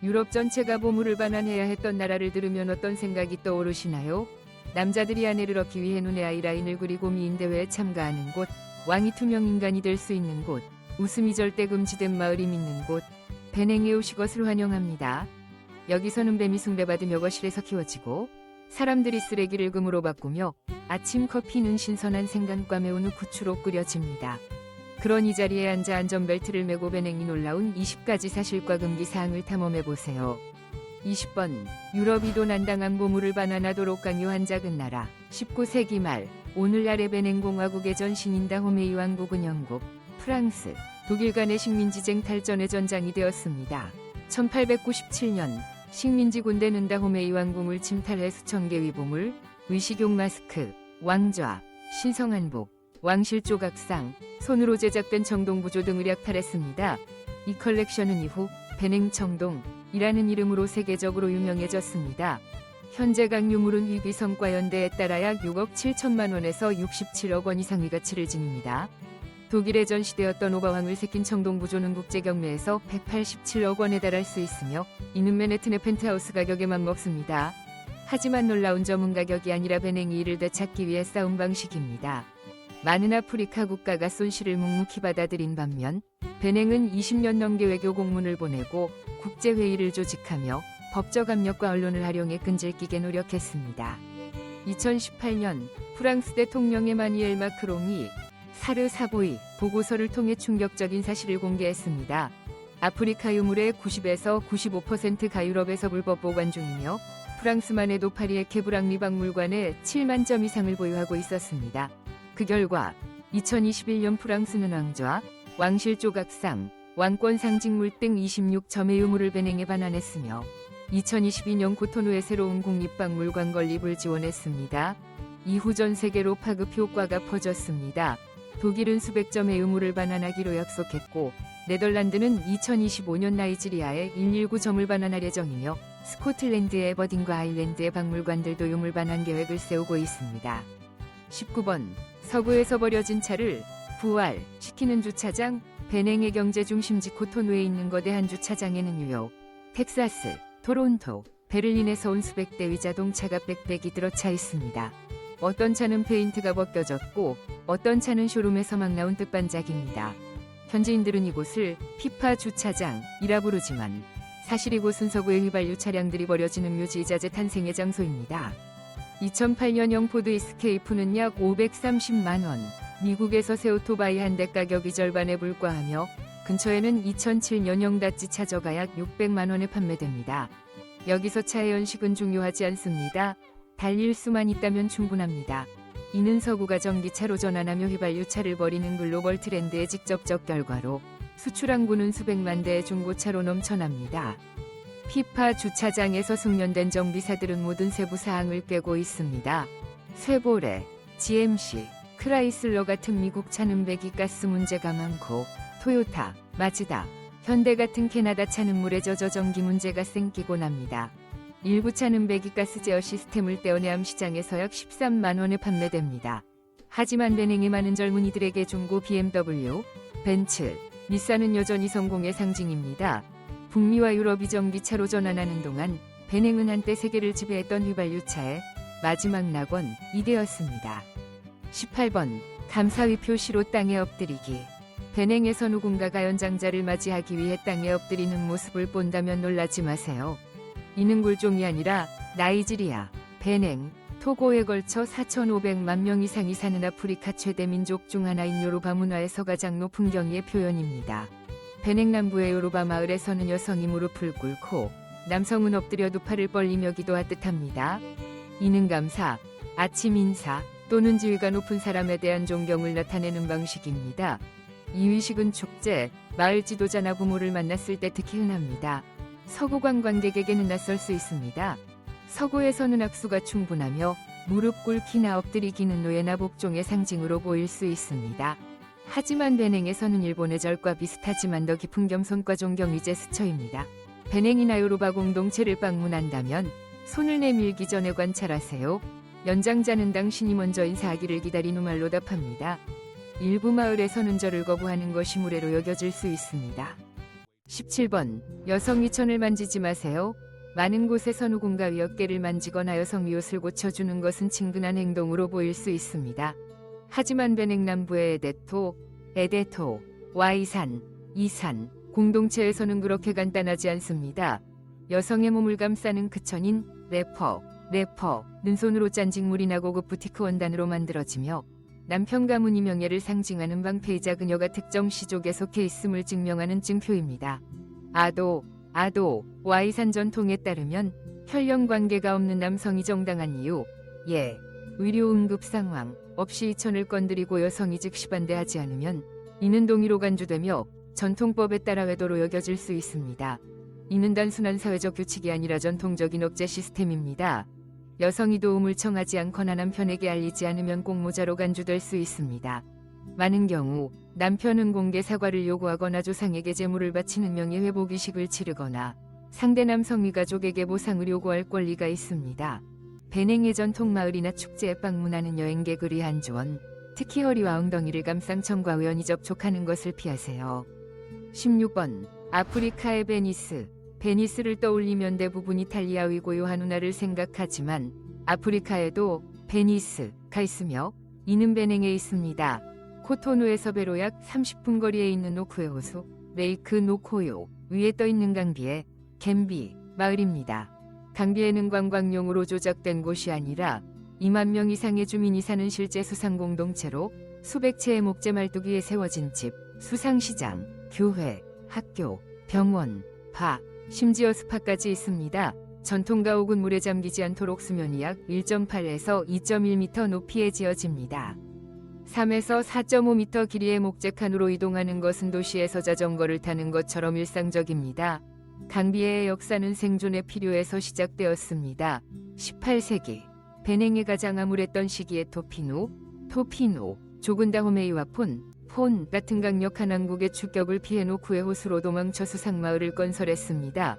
유럽 전체가 보물을 반환해야 했던 나라를 들으면 어떤 생각이 떠오르시나요? 남자들이 아내를 얻기 위해 눈에 아이라인을 그리고 미인대회에 참가하는 곳, 왕이 투명 인간이 될 수 있는 곳, 웃음이 절대 금지된 마을이 있는 곳, 베냉에 오시 것을 환영합니다. 여기서는 뱀이 숭배받으며 거실에서 키워지고 사람들이 쓰레기를 금으로 바꾸며 아침 커피는 신선한 생강과 매운 후추로 끓여집니다. 그런 이 자리에 앉아 안전벨트를 매고 베냉이 놀라운 20가지 사실과 금기사항을 탐험해보세요. 20번 유럽이 도난당한 보물을 반환하도록 강요한 작은 나라. 19세기 말 오늘날의 베냉공화국의 전신인 다호메이 왕국은 영국, 프랑스, 독일 간의 식민지쟁 탈전의 전장이 되었습니다. 1897년 식민지 군대는 다호메이 왕궁을 침탈해 수천 개의 보물, 위식용 마스크, 왕좌, 신성한복, 왕실 조각상, 손으로 제작된 청동부조 등을 약탈했습니다. 이 컬렉션은 이후 베냉청동이라는 이름으로 세계적으로 유명해졌습니다. 현재 각 유물은 위비 성과 연대에 따라 약 6억 7천만 원에서 67억 원 이상의 가치를 지닙니다. 독일에 전시되었던 오바왕을 새긴 청동부조는 국제경매에서 187억 원에 달할 수 있으며 이는 맨해튼의 펜트하우스 가격에 맞먹습니다. 하지만 놀라운 점은 가격이 아니라 베냉이 이를 되찾기 위해 싸운 방식입니다. 많은 아프리카 국가가 손실을 묵묵히 받아들인 반면 베냉은 20년 넘게 외교 공문을 보내고 국제회의를 조직하며 법적 압력과 언론을 활용해 끈질기게 노력했습니다. 2018년 프랑스 대통령 에마뉘엘 마크롱이 사르 사보이 보고서를 통해 충격적인 사실을 공개했습니다. 아프리카 유물의 90에서 95%가 유럽에서 불법 보관 중이며 프랑스만 해도 파리의 케브랑리 박물관에 7만 점 이상을 보유하고 있었습니다. 그 결과 2021년 프랑스는 왕좌, 왕실 조각상, 왕권 상징물 등 26점의 유물을 베냉에 반환했으며 2022년 코토누의 새로운 국립박물관 건립을 지원했습니다. 이후 전 세계로 파급 효과가 퍼졌습니다. 독일은 수백 점의 유물을 반환하기로 약속했고 네덜란드는 2025년 나이지리아에 119점을 반환할 예정이며 스코틀랜드의 에버딘과 아일랜드의 박물관들도 유물 반환 계획을 세우고 있습니다. 19번 서구에서 버려진 차를 부활시키는 주차장. 베냉의 경제 중심지 코토누에 있는 거대한 주차장에는 뉴욕, 텍사스, 토론토, 베를린에서 온 수백 대의 자동차가 빽빽이 들어차 있습니다. 어떤 차는 페인트가 벗겨졌고 어떤 차는 쇼룸에서 막 나온 뜻반작입니다. 현지인들은 이곳을 피파 주차장이라 부르지만 사실 이곳은 서구의 휘발유 차량들이 버려지는 묘지자재 탄생의 장소입니다. 2008년형 포드 이스케이프는 약 530만 원, 미국에서 새 오토바이 한 대 가격이 절반에 불과하며 근처에는 2007년형 다찌 차저가 약 600만 원에 판매됩니다. 여기서 차의 연식은 중요하지 않습니다. 달릴 수만 있다면 충분합니다. 이는 서구가 전기차로 전환하며 휘발유차를 버리는 글로벌 트렌드의 직접적 결과로 수출 항구는 수백만 대의 중고차로 넘쳐납니다. 피파 주차장에서 숙련된 정비사들은 모든 세부 사항을 꿰고 있습니다. 쇠보레, GMC, 크라이슬러 같은 미국 차는 배기가스 문제가 많고 토요타, 마즈다, 현대 같은 캐나다 차는 물에 젖어 전기 문제가 생기고 납니다. 일부 차는 배기가스 제어 시스템을 떼어내 암 시장에서 약 13만 원에 판매됩니다. 하지만 베냉의 많은 젊은이들에게 중고 BMW, 벤츠, 닛산은 여전히 성공의 상징입니다. 북미와 유럽이 전기차로 전환하는 동안 베냉은 한때 세계를 지배했던 휘발유차의 마지막 낙원이 되었습니다. 18번 감사의 표시로 땅에 엎드리기. 베냉에서 누군가가 연장자를 맞이하기 위해 땅에 엎드리는 모습을 본다면 놀라지 마세요. 이는 굴종이 아니라 나이지리아, 베냉, 토고에 걸쳐 4,500만 명 이상이 사는 아프리카 최대 민족 중 하나인 요르바 문화에서 가장 높은 경의의 표현입니다. 베냉 남부의 요르바 마을에서는 여성이 무릎을 꿇고 남성은 엎드려 두 팔을 벌리며 기도하듯 합니다. 이는 감사, 아침 인사 또는 지위가 높은 사람에 대한 존경을 나타내는 방식입니다. 이 의식은 축제, 마을 지도자나 부모를 만났을 때 특히 흔합니다. 서구 관광객에게는 낯설 수 있습니다. 서구에서는 악수가 충분하며 무릎 꿇기나 엎드리기는 노예나 복종의 상징으로 보일 수 있습니다. 하지만 베냉에서는 일본의 절과 비슷하지만 더 깊은 겸손과 존경의 제스처입니다. 베냉이나 요르바 공동체를 방문한다면 손을 내밀기 전에 관찰하세요. 연장자는 당신이 먼저 인사하기를 기다린 후 말로 답합니다. 일부 마을에서는 절을 거부하는 것이 무례로 여겨질 수 있습니다. 17번. 여성이 천을 만지지 마세요. 많은 곳에서 누군가 위 어깨를 만지거나 여성 위 옷을 고쳐주는 것은 친근한 행동으로 보일 수 있습니다. 하지만 베냉남부의 에데토, 와이산, 이산, 공동체에서는 그렇게 간단하지 않습니다. 여성의 몸을 감싸는 그 천인 래퍼는 손으로 짠 직물이나 고급 부티크 원단으로 만들어지며 남편 가문의 명예를 상징하는 방패이자 그녀가 특정 시족에 속해 있음을 증명하는 증표입니다. 아도, 와이산 전통에 따르면 혈연 관계가 없는 남성이 정당한 이유, 의료 응급 상황 없이 이 천을 건드리고 여성이 즉시 반대하지 않으면 이는 동의로 간주되며 전통법에 따라 외도로 여겨질 수 있습니다. 이는 단순한 사회적 규칙이 아니라 전통적인 억제 시스템입니다. 여성이 도움을 청하지 않거나 남편에게 알리지 않으면 공모자로 간주될 수 있습니다. 많은 경우 남편은 공개 사과를 요구하거나 조상에게 제물을 바치는 명예회복仪式을 치르거나 상대 남성의 가족에게 보상을 요구할 권리가 있습니다. 베냉의 전통 마을이나 축제에 방문하는 여행객을 위한 조언, 특히 허리와 엉덩이를 감싼 천과 우연히 접촉하는 것을 피하세요. 16번. 아프리카의 베니스를 떠올리면 대부분 이탈리아의 고요한 운하를 생각하지만 아프리카에도 베니스가 있으며 이는 베냉에 있습니다. 코토누에서 배로 약 30분 거리에 있는 노쿠에 호수 레이크 노코요 위에 떠있는 강비의 갬비 마을입니다. 강비에는 관광용으로 조작된 곳이 아니라 2만 명 이상의 주민이 사는 실제 수상 공동체로 수백 채의 목재 말뚝 위에 세워진 집, 수상시장, 교회, 학교, 병원, 바, 심지어 스파까지 있습니다. 전통 가옥은 물에 잠기지 않도록 수면이 약 1.8에서 2.1m 높이에 지어집니다. 3에서 4.5m 길이의 목재칸으로 이동하는 것은 도시에서 자전거를 타는 것처럼 일상적입니다. 강비의 역사는 생존에 필요해서 시작되었습니다. 18세기 베냉에 가장 암울했던 시기에 토피노, 조근다호메이와 폰 같은 강력한 왕국의 추격을 피해 노쿠의 호수로 도망쳐 수상마을을 건설했습니다.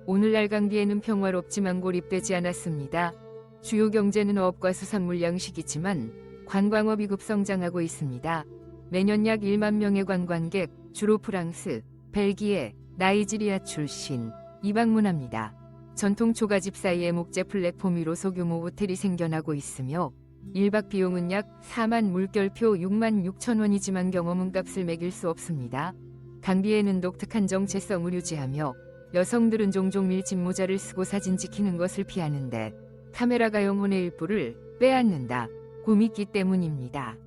오늘날 강비에는 평화롭지만 고립되지 않았습니다. 주요 경제는 어업과 수산물 양식이지만 관광업이 급성장하고 있습니다. 매년 약 1만 명의 관광객, 주로 프랑스, 벨기에, 나이지리아 출신이 방문합니다. 전통 초가집 사이에 목재 플랫폼 위로 소규모 호텔이 생겨나고 있으며 1박 비용은 약 4만 물결표 6만 6천 원이지만 경험은 값을 매길 수 없습니다. 강비에는 독특한 정체성을 유지하며 여성들은 종종 밀짚 모자를 쓰고 사진 찍히는 것을 피하는데 카메라가 영혼의 일부를 빼앗는다 고 믿기 때문입니다.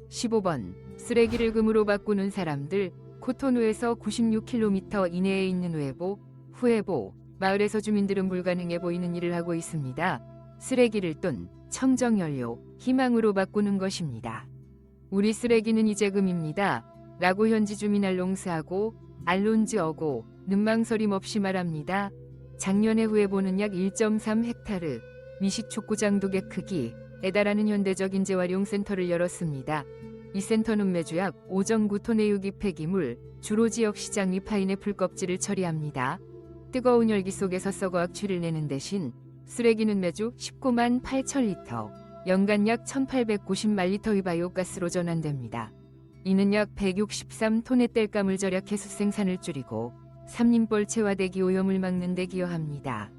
15번. 쓰레기를 금으로 바꾸는 사람들. 코토누에서 96km 이내에 있는 후에보 마을에서 주민들은 불가능해 보이는 일을 하고 있습니다. 쓰레기를 돈, 청정연료, 희망으로 바꾸는 것입니다. 우리 쓰레기는 이제 금입니다. 라고 현지 주민 알론즈어고는 망설임 없이 말합니다. 작년에 후에보는 약 1.3 헥타르, 미식 축구장 2개 크기에 달하는 현대적인 재활용 센터를 열었습니다. 이 센터는 매주 약 5.9톤의 유기 폐기물, 주로 지역 시장 위 파인애플 껍질을 처리합니다. 뜨거운 열기 속에서 썩어 악취를 내는 대신 쓰레기는 매주 19만 8천 리터, 연간 약 1890만 리터의 바이오가스로 전환됩니다. 이는 약 163톤의 땔감을 절약해 숫생산을 줄이고 삼림벌채와 대기 오염을 막는 데 기여합니다.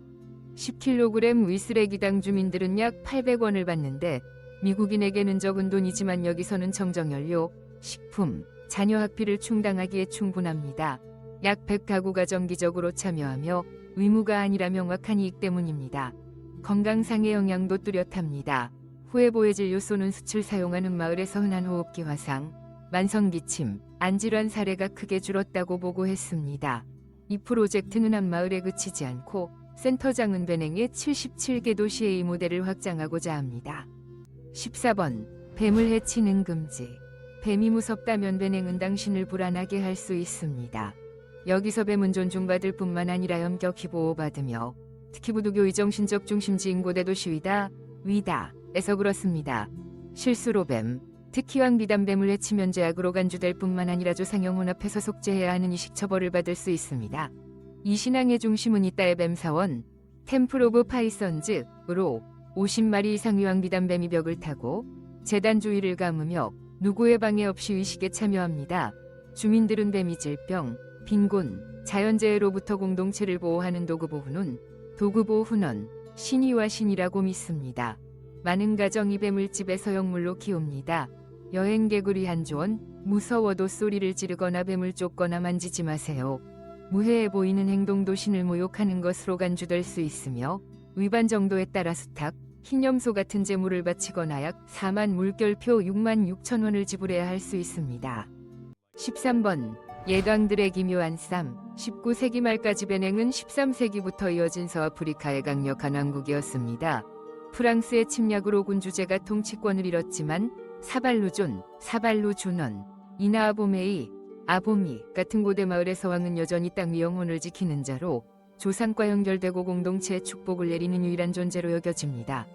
10kg 위쓰레기당 주민들은 약 800원을 받는데 미국인에게는 적은 돈이지만 여기서는 청정연료, 식품, 자녀 학비를 충당하기에 충분합니다. 약 100가구가 정기적으로 참여하며 의무가 아니라 명확한 이익 때문입니다. 건강상의 영향도 뚜렷합니다. 후에보의 진료소는 수출 사용하는 마을에서 흔한 호흡기 화상, 만성기침, 안질환 사례가 크게 줄었다고 보고했습니다. 이 프로젝트는 한 마을에 그치지 않고 센터장은 베냉의 77개 도시의 이 모델을 확장하고자 합니다. 14번. 뱀을 해치는 금지. 뱀이 무섭다면 베냉은 당신을 불안하게 할 수 있습니다. 여기서 뱀은 존중받을 뿐만 아니라 엄격히 보호받으며 특히 부두교의 정신적 중심지인 위다에서 그렇습니다. 실수로 뱀, 특히 왕비단뱀을 해치면 죄악으로 간주될 뿐만 아니라 조상영혼 앞에서 속죄해야 하는 이식 처벌을 받을 수 있습니다. 이 신앙의 중심은 이따의 뱀사원, 템플 오브 파이선즈로 50마리 이상의 왕비단뱀이 벽을 타고 재단 주위를 감으며 누구의 방해 없이 의식에 참여합니다. 주민들은 뱀이 질병, 빈곤, 자연재해로부터 공동체를 보호하는 도구보훈은 도구보훈원, 신이와 신이라고 믿습니다. 많은 가정이 뱀을집에서 영물로 키웁니다. 여행객을 위한 조언, 무서워도 소리를 지르거나 뱀을 쫓거나 만지지 마세요. 무해해 보이는 행동도 신을 모욕하는 것으로 간주될 수 있으며 위반 정도에 따라 수탉, 흰염소 같은 재물을 바치거나 약 4만 물결표 6만 6천 원을 지불해야 할 수 있습니다. 13번 예당들의 기묘한 쌈. 19세기 말까지 베냉은 13세기부터 이어진 서아프리카의 강력한 왕국이었습니다. 프랑스의 침략으로 군주제가 통치권을 잃었지만 사발루존, 사발루준원, 이나아보메이, 아보미 같은 고대 마을에서 왕은 여전히 땅 위 영혼을 지키는 자로 조상과 연결되고 공동체의 축복을 내리는 유일한 존재로 여겨집니다.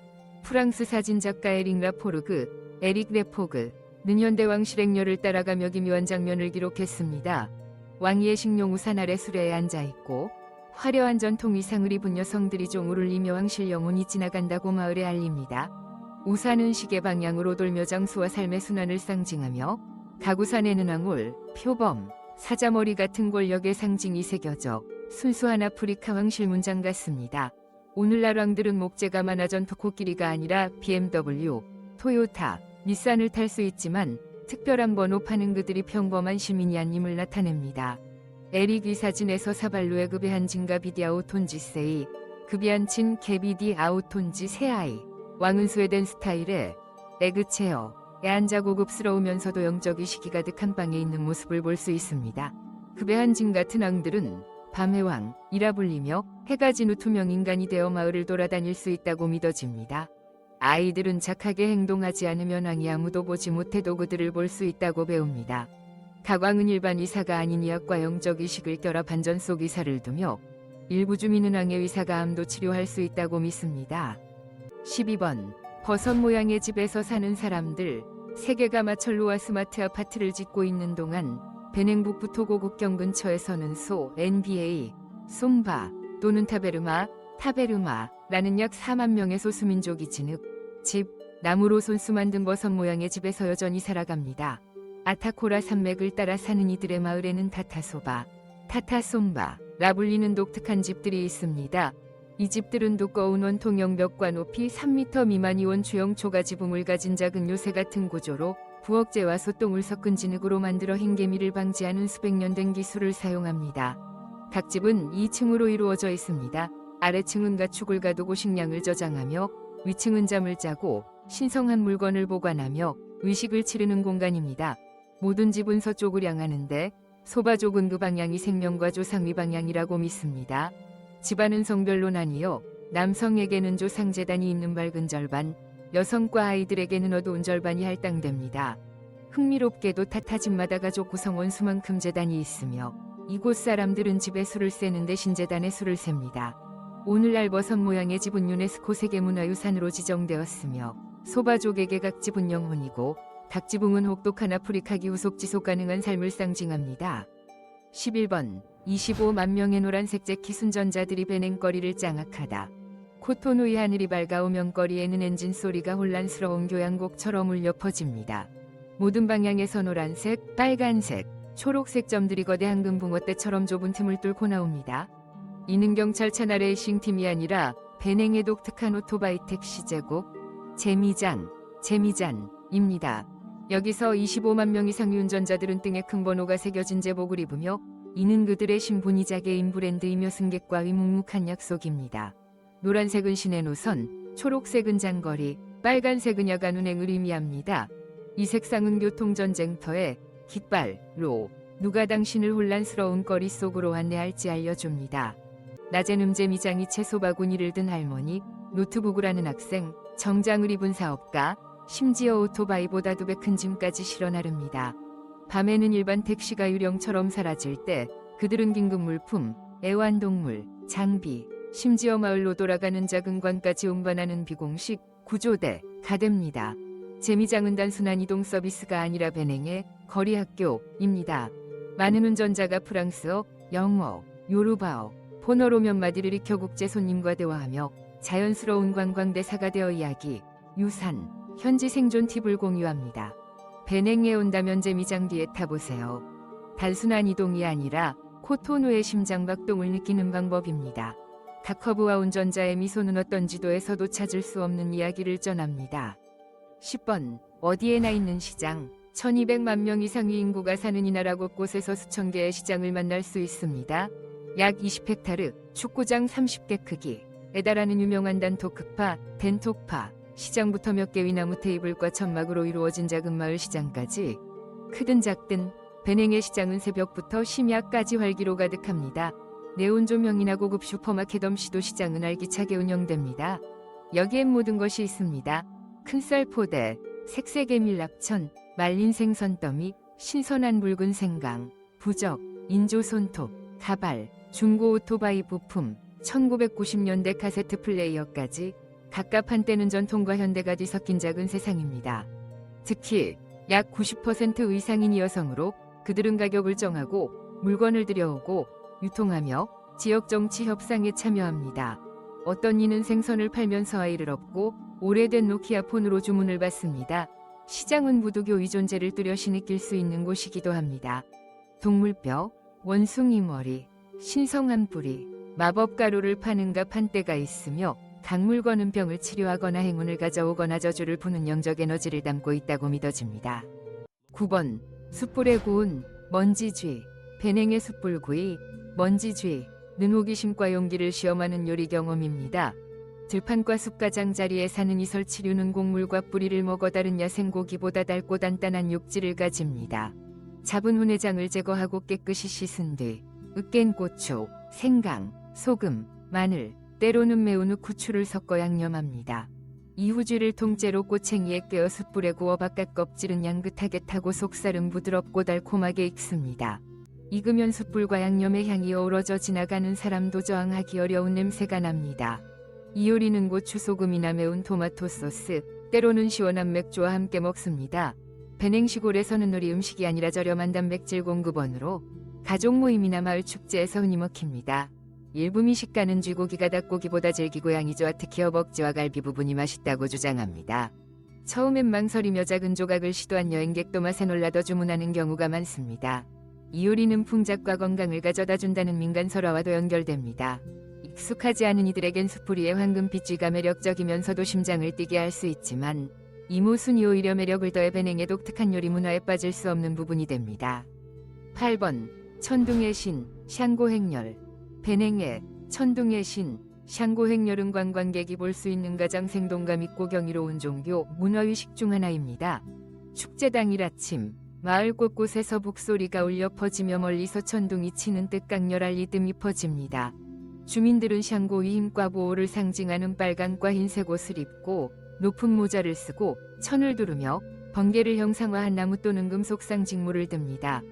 프랑스 사진작가 에릭 라포르그, 에릭 레포그 는 현대왕 실행렬을 따라가며 기묘한 장면을 기록했습니다. 왕위의 식용 우산 아래 수레에 앉아있고 화려한 전통 의상을 입은 여성들이 종을 울리며 왕실 영혼이 지나간다고 마을에 알립니다. 우산은 시계 방향으로 돌며 장수와 삶의 순환을 상징하며 가구산에는 왕울, 표범, 사자머리 같은 권력의 상징이 새겨져 순수한 아프리카 왕실 문장 같습니다. 오늘날 왕들은 목재가 많아 전투 코끼리가 아니라 BMW, 토요타, 닛산을 탈 수 있지만 특별한 번호 파는 그들이 평범한 시민이 아님을 나타냅니다. 에릭 이 사진에서 사발루의 급여한 진가 비디 아우톤지 급여한 친 개비디 아우톤지 세아이 왕은 스웨덴 스타일의 에그체어에 앉아 고급스러우면서도 영적 의식이 가득한 방에 있는 모습을 볼 수 있습니다. 급여한 진 같은 왕들은 밤의 왕이라 불리며 해가 진 후 투명 인간이 되어 마을을 돌아다닐 수 있다고 믿어집니다. 아이들은 착하게 행동하지 않으면 왕이 아무도 보지 못해도 그들을 볼 수 있다고 배웁니다. 각왕은 일반 의사가 아닌 의학과 영적 의식을 결합한 전속 의사를 두며 일부 주민은 왕의 의사가 암도 치료할 수 있다고 믿습니다. 12번 버섯 모양의 집에서 사는 사람들. 세계가 마철로와 스마트 아파트를 짓고 있는 동안 베냉 북부 토고 국경 근처에서는 NBA, 솜바 또는 타베르마라는 약 4만 명의 소수민족이 집, 나무로 손수 만든 버섯 모양의 집에서 여전히 살아갑니다. 아타코라 산맥을 따라 사는 이들의 마을에는 타타솜바라 불리는 독특한 집들이 있습니다. 이 집들은 두꺼운 원통 영벽과 높이 3m 미만이 원주형 초가지붕을 가진 작은 요새 같은 구조로 부엌재와 소똥을 섞은 진흙으로 만들어 흰개미를 방지하는 수백 년 된 기술을 사용합니다. 각 집은 2층으로 이루어져 있습니다. 아래층은 가축을 가두고 식량을 저장하며 위층은 잠을 자고 신성한 물건을 보관하며 의식을 치르는 공간입니다. 모든 집은 서쪽을 향하는데 소바족은 그 방향이 생명과 조상의 방향이라고 믿습니다. 집안은 성별로 나뉘어 남성에게는 조상재단이 있는 밝은 절반, 여성과 아이들에게는 어두운 절반이 할당됩니다. 흥미롭게도 타타집마다 가족 구성원 수만큼 재단이 있으며 이곳 사람들은 집에 술을 세는 대신 재단에 술을 셉니다. 오늘날 버섯 모양의 집은 유네스코 세계문화유산으로 지정되었으며 소바족에게 각 집은 영혼이고 각 지붕은 혹독한 아프리카 기후 속 지속 가능한 삶을 상징합니다. 11번 25만 명의 노란색 재킷 운전자들이 베냉거리를 장악하다. 코토누이 하늘이 밝아오면 거리에는 엔진 소리가 혼란스러운 교향곡처럼 울려 퍼집니다. 모든 방향에서 노란색, 빨간색, 초록색 점들이 거대 황금 붕어떼처럼 좁은 틈을 뚫고 나옵니다. 이는 경찰차 레이싱팀이 아니라 베냉의 독특한 오토바이 택시 제국 재미잔입니다. 여기서 25만 명 이상의 운전자들은 등에 큰 번호가 새겨진 제복을 입으며 이는 그들의 신분이자 개인 브랜드이며 승객과의 묵묵한 약속입니다. 노란색은 시내 노선, 초록색은 장거리, 빨간색은 야간 운행을 의미합니다. 이 색상은 교통전쟁터의 깃발로 누가 당신을 혼란스러운 거리 속으로 안내할지 알려줍니다. 낮엔 음재미장이 채소바구니를 든 할머니, 노트북을 하는 학생, 정장을 입은 사업가, 심지어 오토바이보다 2배 큰 짐까지 실어 나릅니다. 밤에는 일반 택시가 유령처럼 사라질 때 그들은 긴급 물품, 애완동물, 장비, 심지어 마을로 돌아가는 작은 관까지 운반하는 비공식 구조대가 됩니다. 재미장은 단순한 이동 서비스가 아니라 베냉의 거리학교입니다. 많은 운전자가 프랑스어, 영어, 요르바어, 폰어로 몇 마디를 익혀 국제 손님과 대화하며 자연스러운 관광대사가 되어 이야기, 유산, 현지 생존 팁을 공유합니다. 베냉에 온다면 재미장 뒤에 타보세요. 단순한 이동이 아니라 코토노의 심장박동을 느끼는 방법입니다. 다커브와 운전자의 미소는 어떤 지도에서도 찾을 수 없는 이야기를 전합니다. 10번 어디에나 있는 시장. 1200만 명 이상의 인구가 사는 이 나라 곳곳에서 수천 개의 시장을 만날 수 있습니다. 약 20헥타르, 축구장 30개 크기에 달하는 유명한 단토크파, 덴톡파, 시장부터 몇 개의 나무 테이블과 천막으로 이루어진 작은 마을 시장까지 크든 작든 베냉의 시장은 새벽부터 심야까지 활기로 가득합니다. 네온 조명이나 고급 슈퍼마켓 엄시도 시장은 알기차게 운영됩니다. 여기엔 모든 것이 있습니다. 큰 쌀포대, 색색의 밀랍천, 말린 생선 더미, 신선한 붉은 생강, 부적, 인조 손톱, 가발, 중고 오토바이 부품, 1990년대 카세트 플레이어까지 각각 한때는 전통과 현대가 뒤섞인 작은 세상입니다. 특히 약 90% 이상인 여성으로 그들은 가격을 정하고 물건을 들여오고 유통하며 지역 정치 협상에 참여합니다. 어떤 이는 생선을 팔면서 아이를 얻고 오래된 노키아 폰으로 주문을 받습니다. 시장은 부두교 의존재를 뚜렷이 느낄 수 있는 곳이기도 합니다. 동물뼈, 원숭이 머리, 신성한 뿌리, 마법 가루를 파는가 판때가 있으며 각 물건은 병을 치료하거나 행운을 가져오거나 저주를 푸는 영적 에너지를 담고 있다고 믿어집니다. 9번 숯불에 구운 먼지쥐. 베냉의 숯불구이, 먼지쥐는 호기심과 용기를 시험하는 요리 경험입니다. 들판과 숲가장 자리에 사는 이 설치류는 곡물과 뿌리를 먹어 다른 야생고기보다 달고 단단한 육질을 가집니다. 잡은 후 내장을 제거하고 깨끗이 씻은 뒤 으깬 고추, 생강, 소금, 마늘, 때로는 매운 후추를 섞어 양념합니다. 이후 쥐를 통째로 꼬챙이에 꿰어 숯불에 구워 바깥 껍질은 향긋하게 타고 속살은 부드럽고 달콤하게 익습니다. 익으면 숯불과 양념의 향이 어우러져 지나가는 사람도 저항하기 어려운 냄새가 납니다. 이 요리는 고추 소금이나 매운 토마토 소스, 때로는 시원한 맥주와 함께 먹습니다. 베냉 시골에서는 요리 음식이 아니라 저렴한 단백질 공급원으로 가족 모임이나 마을 축제에서 흔히 먹힙니다. 일부 미식가는 쥐고기가 닭고기보다 질기고 향이 좋아 특히 허벅지와 갈비 부분이 맛있다고 주장합니다. 처음엔 망설이며 작은 조각을 시도한 여행객도 맛에 놀라 더 주문하는 경우가 많습니다. 이 요리는 풍작과 건강을 가져다준다는 민간 설화와도 연결됩니다. 익숙하지 않은 이들에겐 숯불이의 황금빛 쥐가 매력적이면서도 심장을 뛰게 할 수 있지만 이 모순이 오히려 매력을 더해 베냉의 독특한 요리 문화에 빠질 수 없는 부분이 됩니다. 8번 천둥의 신, 샹고행렬. 베냉의 천둥의 신, 샹고행렬은 관광객이 볼 수 있는 가장 생동감 있고 경이로운 종교 문화의식 중 하나입니다. 축제 당일 아침 마을 곳곳에서 북소리가 울려 퍼지며 멀리서 천둥이 치는 듯 강렬한 리듬이 퍼집니다. 주민들은 샹고의 힘과 보호를 상징하는 빨간과 흰색 옷을 입고 높은 모자를 쓰고 천을 두르며 번개를 형상화한 나무 또는 금속 상징물을 듭니다.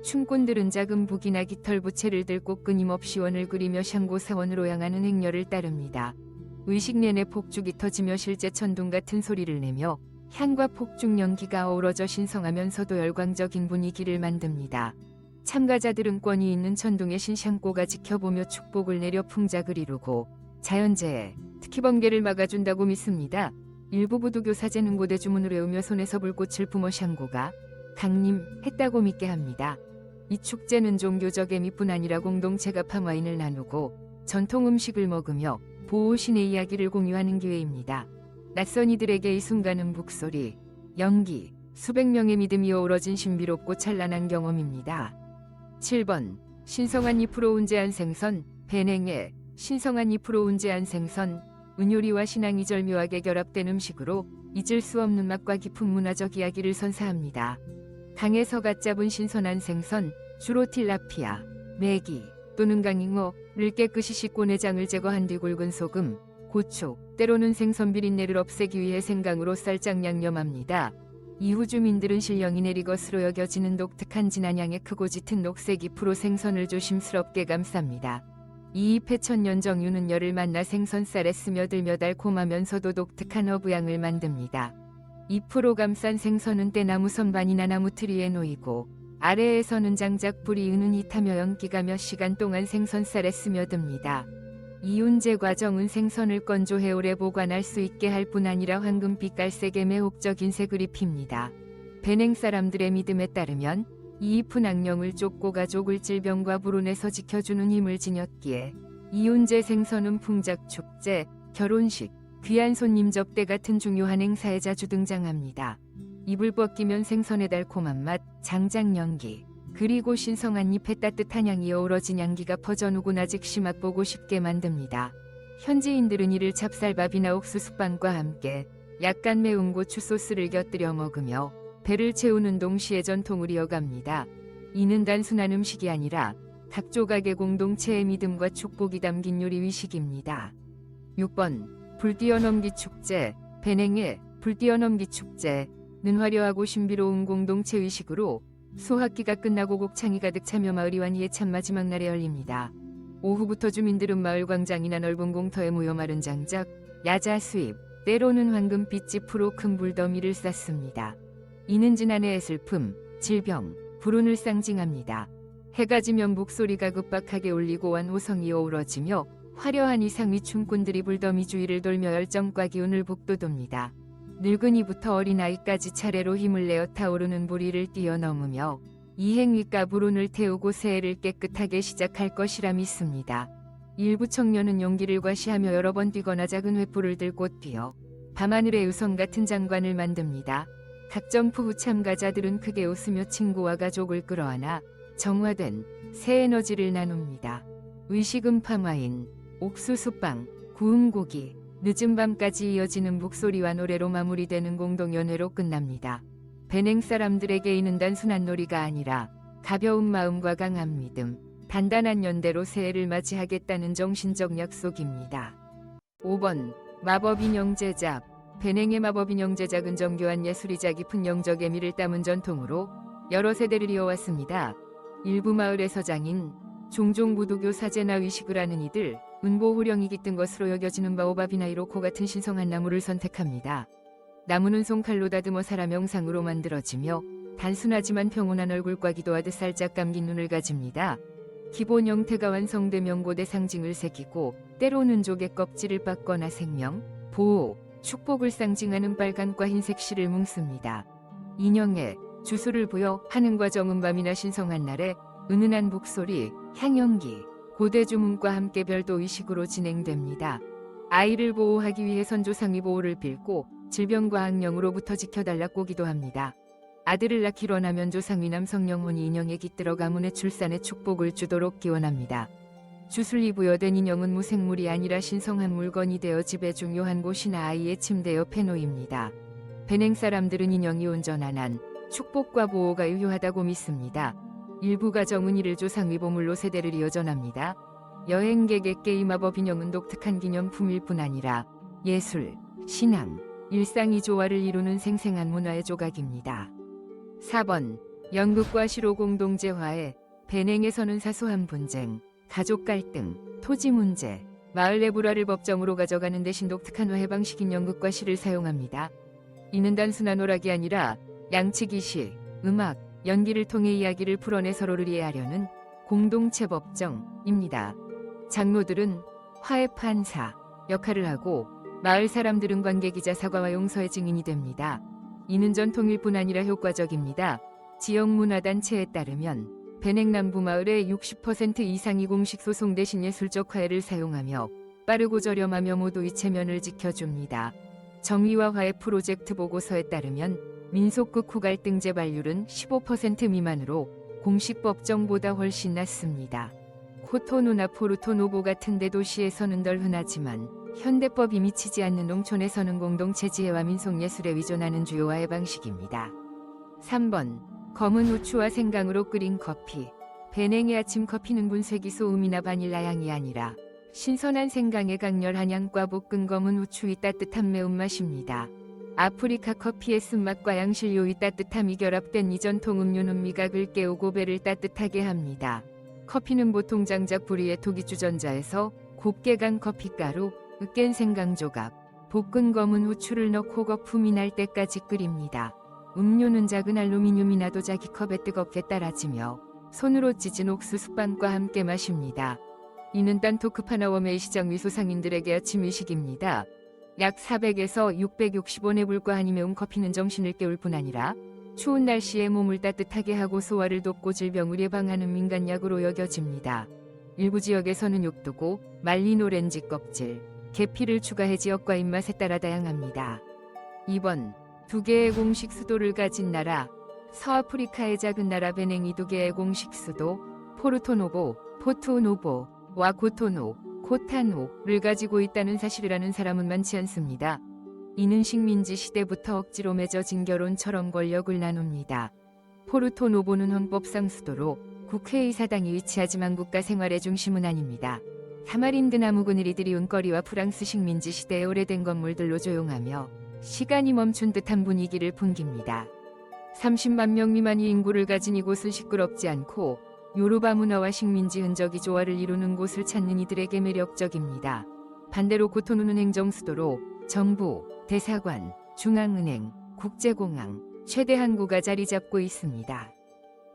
춤꾼들은 작은 북이나 깃털 부채를 들고 끊임없이 원을 그리며 샹고 사원으로 향하는 행렬을 따릅니다. 의식 내내 폭죽이 터지며 실제 천둥 같은 소리를 내며 향과 폭죽 연기가 어우러져 신성하면서도 열광적인 분위기를 만듭니다. 참가자들은 권위 있는 천둥의 신 샹고가 지켜보며 축복을 내려 풍작을 이루고 자연재해, 특히 번개를 막아준다고 믿습니다. 일부 부두교 사제는 고대 주문을 외우며 손에서 불꽃을 뿜어 샹고가 강림했다고 믿게 합니다. 이 축제는 종교적 의미뿐 아니라 공동체가 팜와인을 나누고 전통 음식을 먹으며 보호신의 이야기를 공유하는 기회입니다. 낯선 이들에게 이 순간은 북소리, 연기, 수백 명의 믿음이 어우러진 신비롭고 찬란한 경험입니다. 7번 신성한 잎으로 운제한 생선. 베냉의 신성한 잎으로 운제한 생선, 은요리와 신앙이 절묘하게 결합된 음식으로 잊을 수 없는 맛과 깊은 문화적 이야기를 선사합니다. 강에서 갓 잡은 신선한 생선, 주로 틸라피아, 메기 또는 강잉어를 깨끗이 씻고 내장을 제거한 뒤 굵은 소금, 고추, 때로는 생선 비린내를 없애기 위해 생강으로 살짝 양념합니다. 이후 주민들은 신령이 내리 것으로 여겨지는 독특한 진한 향의 크고 짙은 녹색 잎으로 생선을 조심스럽게 감쌉니다. 이 잎의 천년 정유는 열을 만나 생선살에 스며들며 달콤하면서도 독특한 허브향을 만듭니다. 잎으로 감싼 생선은 떼나무 선반이나 나무트리에 놓이고 아래에서는 장작불이 은은히 타며 연기가 몇 시간 동안 생선살에 스며듭니다. 이 운제 과정은 생선을 건조해 오래 보관할 수 있게 할 뿐 아니라 황금빛 갈색의 매혹적인 색을 입힙니다. 베냉 사람들의 믿음에 따르면 이입훈 악령을 쫓고 가족을 질병과 불운에서 지켜주는 힘을 지녔기에 이윤재 생선음 풍작축제, 결혼식, 귀한 손님 접대 같은 중요한 행사에 자주 등장합니다. 입을 벗기면 생선의 달콤한 맛, 장작 연기, 그리고 신성한 잎의 따뜻한 향이 어우러진 향기가 퍼져 누구나 즉시 맛보고 싶게 만듭니다. 현지인들은 이를 찹쌀밥이나 옥수수빵과 함께 약간 매운 고추 소스를 곁들여 먹으며 배를 채우는 동시에 전통을 이어갑니다. 이는 단순한 음식이 아니라 각 조각의 공동체의 믿음과 축복이 담긴 요리 위식입니다. 6번 불 뛰어넘기 축제, 배냉의 불 뛰어넘기 축제는 화려하고 신비로운 공동체 의식으로 소학기가 끝나고 곡창이 가득 차며 마을 이완희의 참 마지막 날에 열립니다. 오후부터 주민들은 마을 광장이나 넓은 공터에 모여 마른 장작, 야자 수입, 때로는 황금빛집으로 큰 불더미를 쌓습니다. 이는 지난해의 슬픔, 질병, 불운을 상징합니다. 해가 지면 목소리가 급박하게 울리고 완호성이 어우러지며 화려한 의상 위 춤꾼들이 불더미 주위를 돌며 열정과 기운을 북돋웁니다. 늙은이부터 어린아이까지 차례로 힘을 내어 타오르는 불의를 뛰어넘으며 이 행위가 불운을 태우고 새해를 깨끗하게 시작할 것이라 믿습니다. 일부 청년은 용기를 과시하며 여러 번 뛰거나 작은 횃불을 들고 뛰어 밤하늘의 유성 같은 장관을 만듭니다. 각 점프 후 참가자들은 크게 웃으며 친구와 가족을 끌어안아 정화된 새 에너지를 나눕니다. 의식은 파마인, 옥수수빵, 구운 고기, 늦은 밤까지 이어지는 목소리와 노래로 마무리되는 공동연회로 끝납니다. 배냉 사람들에게 이는 단순한 놀이가 아니라 가벼운 마음과 강한 믿음, 단단한 연대로 새해를 맞이하겠다는 정신적 약속입니다. 5번 마법인형 제작, 배냉의 마법인형 제작은 정교한 예술이자 깊은 영적 의미를 담은 전통으로 여러 세대를 이어왔습니다. 일부 마을의 서장인, 종종 무도교 사제나 위식을 하는 이들, 운보후령이 깃든 것으로 여겨지는 바오밥이나 이로코 같은 신성한 나무를 선택합니다. 나무는 손칼로 다듬어 사람 형상으로 만들어지며 단순하지만 평온한 얼굴과 기도하듯 살짝 감긴 눈을 가집니다. 기본 형태가 완성되면 곧의 상징을 새기고 때로는 조개 껍질을 빻거나 생명, 보호, 축복을 상징하는 빨간과 흰색 실을 뭉습니다. 인형에 주술을 부여 하는 과정은 밤이나 신성한 날에 은은한 목소리, 향연기, 고대 주문과 함께 별도 의식으로 진행됩니다. 아이를 보호하기 위해 선조상이 보호를 빌고 질병과 악령으로부터 지켜달라고 기도합니다. 아들을 낳기로 하면 조상위 남성 영혼이 인형에 깃들어 가문의 출산에 축복을 주도록 기원합니다. 주술이 부여된 인형은 무생물이 아니라 신성한 물건이 되어 집의 중요한 곳이나 아이의 침대 옆에 놓입니다. 배냉 사람들은 인형이 온전한 한 축복과 보호가 유효하다고 믿습니다. 일부 가정은 이를 조상위 보물로 세대를 이어 전합니다. 여행객에게 이 마법 인형은 독특한 기념품일 뿐 아니라 예술, 신앙, 일상이 조화를 이루는 생생한 문화의 조각입니다. 4번 연극과 시로 공동재화에 배냉에서는 사소한 분쟁, 가족 갈등, 토지 문제, 마을 내 불화를 법정으로 가져가는 대신 독특한 화해 방식인 연극과 시를 사용합니다. 이는 단순한 오락이 아니라 양치기시, 음악, 연기를 통해 이야기를 풀어내 서로를 이해하려는 공동체 법정입니다. 장로들은 화해 판사 역할을 하고 마을 사람들은 관객이자 사과와 용서의 증인이 됩니다. 이는 전통일 뿐 아니라 효과적입니다. 지역문화단체에 따르면 배냉 남부 마을의 60% 이상이 공식 소송 대신 예술적 화해를 사용하며 빠르고 저렴하며 모두의 체면을 지켜줍니다. 정의와 화해 프로젝트 보고서에 따르면 민속극 후 갈등 재발률은 15% 미만으로 공식 법정보다 훨씬 낮습니다. 코토누나 포르토노보 같은 대도시에서는 덜 흔하지만 현대법이 미치지 않는 농촌에서는 공동체 지혜와 민속예술에 의존하는 주요 화해 방식입니다. 3번 검은 후추와 생강으로 끓인 커피. 배냉의 아침 커피는 분쇄기 소음이나 바닐라 향이 아니라 신선한 생강의 강렬한 향과 볶은 검은 후추의 따뜻한 매운맛입니다. 아프리카 커피의 쓴맛과 양실료의 따뜻함이 결합된 이 전통 음료는 미각을 깨우고 배를 따뜻하게 합니다. 커피는 보통 장작 불 위에 토기주전자에서 곱게 간 커피가루, 으깬 생강 조각, 볶은 검은 후추를 넣고 거품이 날 때까지 끓입니다. 음료는 작은 알루미늄이나 도자기 컵에 뜨겁게 따라지며 손으로 찢은 옥수수빵과 함께 마십니다. 이는 단토크파나웜의 시장 위소상인들에게 아침 의식입니다. 약 400에서 660원에 불과하니 매운 커피는 정신을 깨울 뿐 아니라 추운 날씨에 몸을 따뜻하게 하고 소화를 돕고 질병을 예방하는 민간약으로 여겨집니다. 일부 지역에서는 육두고, 말린 오렌지 껍질, 계피를 추가해 지역과 입맛에 따라 다양합니다. 2번. 2개의 공식 수도를 가진 나라. 서아프리카의 작은 나라 베냉이 2개의 공식 수도, 포르토노보, 포투노보와 코토노, 코타노를 가지고 있다는 사실을 아는 사람은 많지 않습니다. 이는 식민지 시대부터 억지로 맺어진 결혼처럼 권력을 나눕니다. 포르토노보는 헌법상 수도로 국회의사당이 위치하지만 국가 생활의 중심은 아닙니다. 타마린드 나무 그늘이들이 은거리와 프랑스 식민지 시대의 오래된 건물들로 조용하며 시간이 멈춘 듯한 분위기를 풍깁니다. 30만 명 미만의 인구를 가진 이곳은 시끄럽지 않고 요르바 문화와 식민지 흔적이 조화를 이루는 곳을 찾는 이들에게 매력적입니다. 반대로 코토누는 행정수도로 정부, 대사관, 중앙은행, 국제공항, 최대 항구가 자리 잡고 있습니다.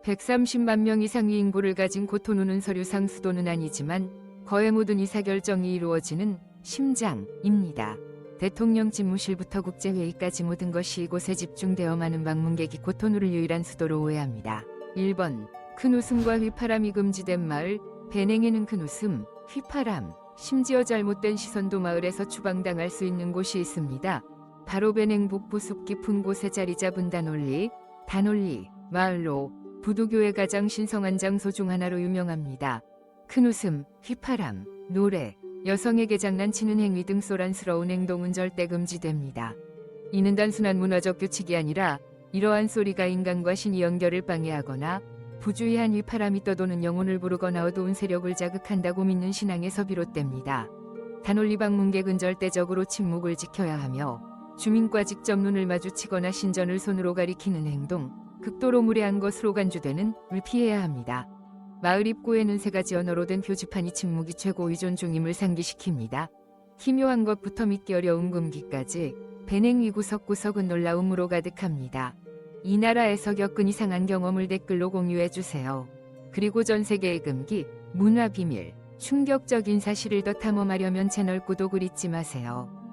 130만 명 이상의 인구를 가진 코토누는 서류상 수도는 아니지만 거의 모든 의사결정이 이루어지는 심장입니다. 대통령 집무실부터 국제회의까지 모든 것이 이곳에 집중되어 많은 방문객이 코토누를 유일한 수도로 오해합니다. 1번. 큰 웃음과 휘파람이 금지된 마을. 베냉에는 큰 웃음, 휘파람, 심지어 잘못된 시선도 마을에서 추방당할 수 있는 곳이 있습니다. 바로 베냉 북부 숲 깊은 곳에 자리 잡은 다놀리 마을로 부두교의 가장 신성한 장소 중 하나로 유명합니다. 큰 웃음, 휘파람, 노래, 여성에게 장난치는 행위 등 소란스러운 행동은 절대 금지됩니다. 이는 단순한 문화적 규칙이 아니라 이러한 소리가 인간과 신의 연결을 방해하거나 부주의한 휘파람이 떠도는 영혼을 부르거나 어두운 세력을 자극한다고 믿는 신앙에서 비롯됩니다. 다놀리 방문객은 절대적으로 침묵을 지켜야 하며 주민과 직접 눈을 마주치거나 신전을 손으로 가리키는 행동, 극도로 무례한 것으로 간주되는 을 피해야 합니다. 마을 입구에는 3가지 언어로 된 표지판이 침묵이 최고 의존 중임을 상기시킵니다. 기묘한 것부터 믿기 어려운 금기까지 베냉 위 구석구석은 놀라움으로 가득합니다. 이 나라에서 겪은 이상한 경험을 댓글로 공유해주세요. 그리고 전 세계의 금기, 문화 비밀, 충격적인 사실을 더 탐험하려면 채널 구독을 잊지 마세요.